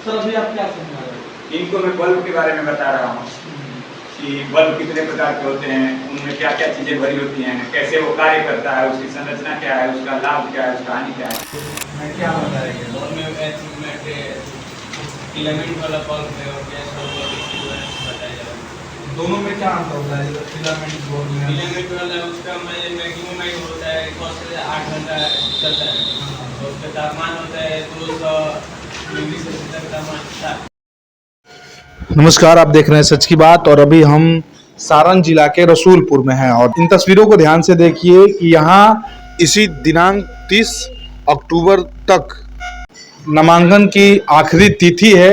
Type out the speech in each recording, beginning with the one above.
Sir अभी आप क्या समझा रहे हैं? इनको मैं बल्ब के बारे में बता रहा हूँ कि बल्ब कितने प्रकार के होते हैं, उनमें क्या क्या चीज़ें भरी होती हैं, कैसे वो कार्य करता है, उसकी संरचना क्या है, उसका लाभ क्या है, उसका हानि क्या है। मैं क्या बता रही है और मैं फिलामेंट वाला बल्ब है और गैस वाला बताया जा रहा है। दोनों में क्या अंतर होता है? जैसे फिलामेंट बोर्ड में फिलामेंट वाला उसका मैक्सिमम होता है 6 से 8 घंटा चलता है और उसका तापमान होता है 200 डिग्री सेल्सियस तक तापमान था। नमस्कार, आप देख रहे हैं सच की बात और अभी हम सारण जिला के रसूलपुर में हैं और इन तस्वीरों को ध्यान से देखिए कि यहाँ इसी दिनांक 30 अक्टूबर तक नामांकन की आखिरी तिथि है।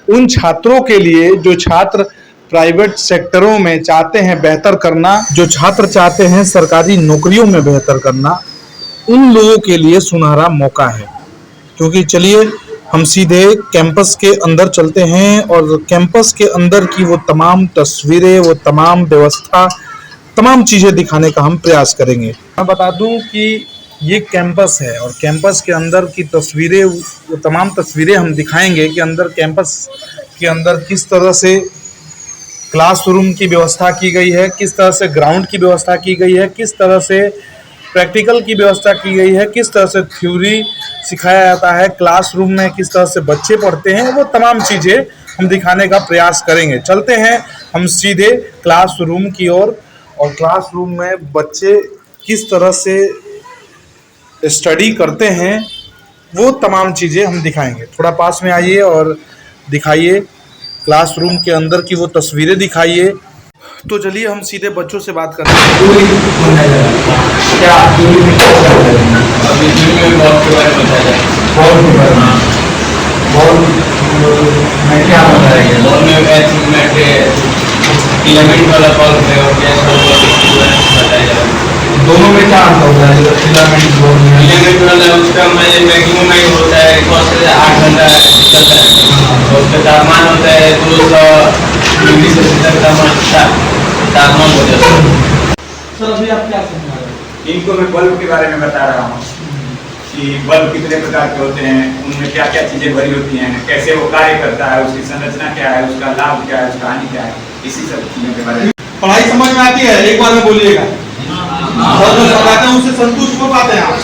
उन छात्रों के लिए जो छात्र प्राइवेट सेक्टरों में चाहते हैं बेहतर करना, जो छात्र चाहते हैं सरकारी नौकरियों में बेहतर करना, उन लोगों के लिए सुनहरा मौका है। क्योंकि चलिए हम सीधे कैंपस के अंदर चलते हैं और कैंपस के अंदर की वो तमाम तस्वीरें, वो तमाम व्यवस्था, तमाम चीज़ें दिखाने का हम प्रयास करेंगे। मैं बता दूं कि ये कैंपस है और कैंपस के अंदर की तस्वीरें, वो तमाम तस्वीरें हम दिखाएंगे कि अंदर कैंपस के अंदर किस तरह से क्लासरूम की व्यवस्था की गई है, किस तरह से ग्राउंड की व्यवस्था की गई है, किस तरह से प्रैक्टिकल की व्यवस्था की गई है, किस तरह से थ्योरी सिखाया जाता है, क्लासरूम में किस तरह से बच्चे पढ़ते हैं, वो तमाम चीज़ें हम दिखाने का प्रयास करेंगे। चलते हैं हम सीधे क्लासरूम की ओर और क्लासरूम में बच्चे किस तरह से स्टडी करते हैं, वो तमाम चीज़ें हम दिखाएंगे। थोड़ा पास में आइए और दिखाइए क्लासरूम के अंदर की वो तस्वीरें दिखाइए। तो चलिए हम सीधे बच्चों से बात करते हैं। क्या अभी में बॉल के बारे में बताया जाए। बॉल के बारे में बॉल में क्या बता रही है? बॉल में फिलामेंट वाला बल्ब है और गैस वाला बताया जा रहा है। दोनों में क्या अंतर होता है? जैसे फिलामेंट बोर्ड में फिलामेंट वाला उसका मैक्सिमम होता है 6 से 8 घंटा चलता है और उसका तापमान होता है 200 डिग्री सेल्सियस तक तापमान हो जाता है। सर अभी आप क्या समझा रहे हैं? इनको मैं बल्ब के बारे में बता रहा हूँ कि बल्ब कितने प्रकार के होते हैं, उनमें क्या क्या चीज़ें भरी होती हैं, कैसे वो कार्य करता है, उसकी संरचना क्या है, उसका लाभ क्या है, उसका हानि क्या है, इसी सब चीज़ों के बारे में। पढ़ाई समझ में आती है? एक बार में बोलिएगा। और जो पढ़ाते हैं उससे संतुष्ट हो पाते हैं आप?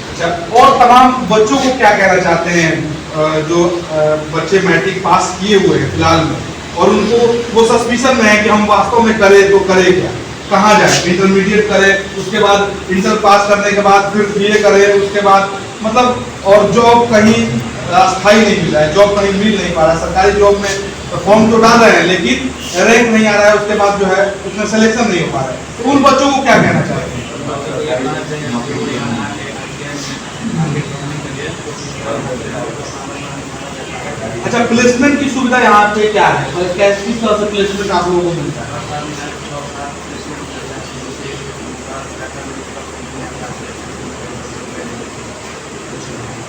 अच्छा, और तमाम बच्चों को क्या कहना चाहते हैं जो बच्चे मैट्रिक पास किए हुए हैं फिलहाल में और उनको वो सस्पिशन में है कि हम वास्तव में करें तो करें क्या, कहाँ जाए? इंटरमीडिएट करें, उसके बाद इंटर पास करने के बाद फिर बीए करें, उसके बाद मतलब और जॉब कहीं स्थायी नहीं मिला है, जॉब कहीं मिल नहीं पा रहा। सरकारी जॉब में फॉर्म तो डाल रहे हैं लेकिन रैंक नहीं आ रहा है, उसके बाद जो है उसमें सिलेक्शन नहीं हो पा रहा है। तो उन बच्चों को क्या कहना चाहेंगे? अच्छा, प्लेसमेंट की सुविधा यहाँ पे क्या है? मतलब किस तरह से प्लेसमेंट आप लोगों को मिलता है?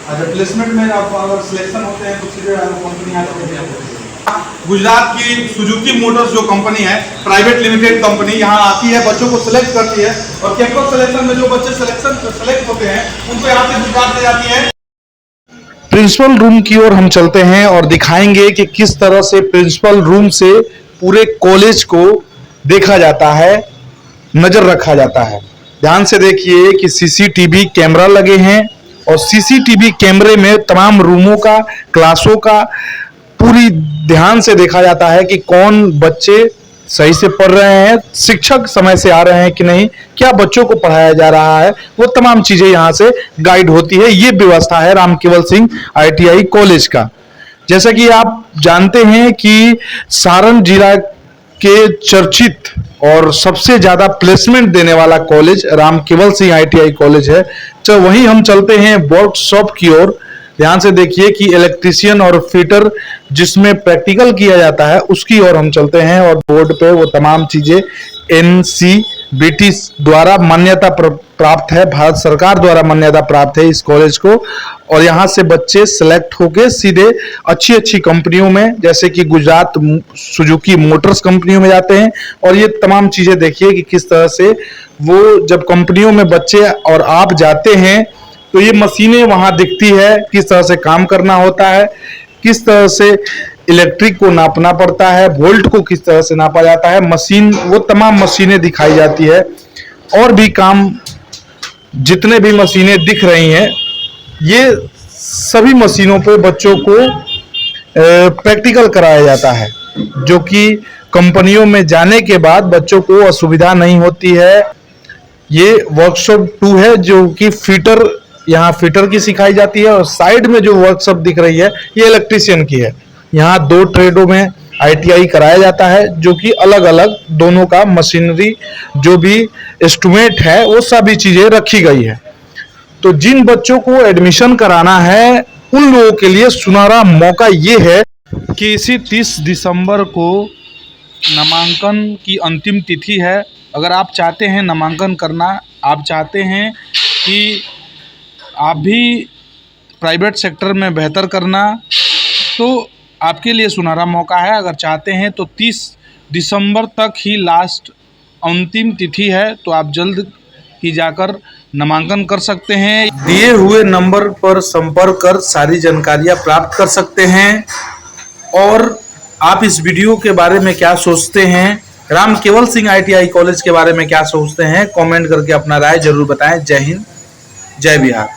अच्छा, प्लेसमेंट में आप अगर सिलेक्शन होते हैं तो सीधे कंपनी आती है। गुजरात की सुजुकी मोटर्स जो कंपनी है, प्राइवेट लिमिटेड कंपनी, यहाँ आती है, बच्चों को सिलेक्ट करती है और कैंपस सिलेक्शन में जो बच्चे सेलेक्ट होते हैं उनको यहाँ से गुजरात ले जाती है। प्रिंसिपल रूम की ओर हम चलते हैं और दिखाएंगे कि किस तरह से प्रिंसिपल रूम से पूरे कॉलेज को देखा जाता है, नजर रखा जाता है। ध्यान से देखिए कि सीसीटीवी कैमरा लगे हैं और सीसीटीवी कैमरे में तमाम रूमों का, क्लासों का पूरी ध्यान से देखा जाता है कि कौन बच्चे सही से पढ़ रहे हैं, शिक्षक समय से आ रहे हैं कि नहीं, क्या बच्चों को पढ़ाया जा रहा है, वो तमाम चीजें यहाँ से गाइड होती है। ये व्यवस्था है राम केवल सिंह ITI कॉलेज का। जैसा कि आप जानते हैं कि सारण जिला के चर्चित और सबसे ज्यादा प्लेसमेंट देने वाला कॉलेज राम केवल सिंह ITI कॉलेज है। तो वहीं हम चलते हैं वर्कशॉप की ओर। ध्यान से देखिए कि इलेक्ट्रीशियन और फिटर जिसमें प्रैक्टिकल किया जाता है उसकी ओर हम चलते हैं और बोर्ड पे वो तमाम चीजें NCBT द्वारा मान्यता प्राप्त है, भारत सरकार द्वारा मान्यता प्राप्त है इस कॉलेज को। और यहाँ से बच्चे सेलेक्ट होके सीधे अच्छी अच्छी कंपनियों में, जैसे कि गुजरात सुजुकी मोटर्स कंपनियों में जाते हैं। और ये तमाम चीजें देखिए कि किस तरह से वो जब कंपनियों में बच्चे और आप जाते हैं तो ये मशीनें वहां दिखती है, किस तरह से काम करना होता है, किस तरह से इलेक्ट्रिक को नापना पड़ता है, वोल्ट को किस तरह से नापा जाता है, मशीन, वो तमाम मशीनें दिखाई जाती है। और भी काम, जितने भी मशीनें दिख रही हैं, ये सभी मशीनों पे बच्चों को प्रैक्टिकल कराया जाता है, जो कि कंपनियों में जाने के बाद बच्चों को असुविधा नहीं होती है। ये वर्कशॉप 2 है, जो कि फिटर, यहाँ फिटर की सिखाई जाती है, और साइड में जो वर्कशॉप दिख रही है ये इलेक्ट्रीशियन की है। यहाँ 2 ट्रेडों में ITI कराया जाता है, जो कि अलग अलग दोनों का मशीनरी, जो भी इंस्ट्रूमेंट है, वो सभी चीजें रखी गई है। तो जिन बच्चों को एडमिशन कराना है उन लोगों के लिए सुनहरा मौका ये है कि इसी 30 दिसंबर को नामांकन की अंतिम तिथि है। अगर आप चाहते हैं नामांकन करना, आप चाहते हैं कि आप भी प्राइवेट सेक्टर में बेहतर करना, तो आपके लिए सुनहरा मौका है। अगर चाहते हैं तो 30 दिसंबर तक ही लास्ट अंतिम तिथि है, तो आप जल्द ही जाकर नामांकन कर सकते हैं। दिए हुए नंबर पर संपर्क कर सारी जानकारियां प्राप्त कर सकते हैं। और आप इस वीडियो के बारे में क्या सोचते हैं, राम केवल सिंह ITI कॉलेज के बारे में क्या सोचते हैं, कमेंट करके अपना राय जरूर बताएं। जय हिंद, जय बिहार।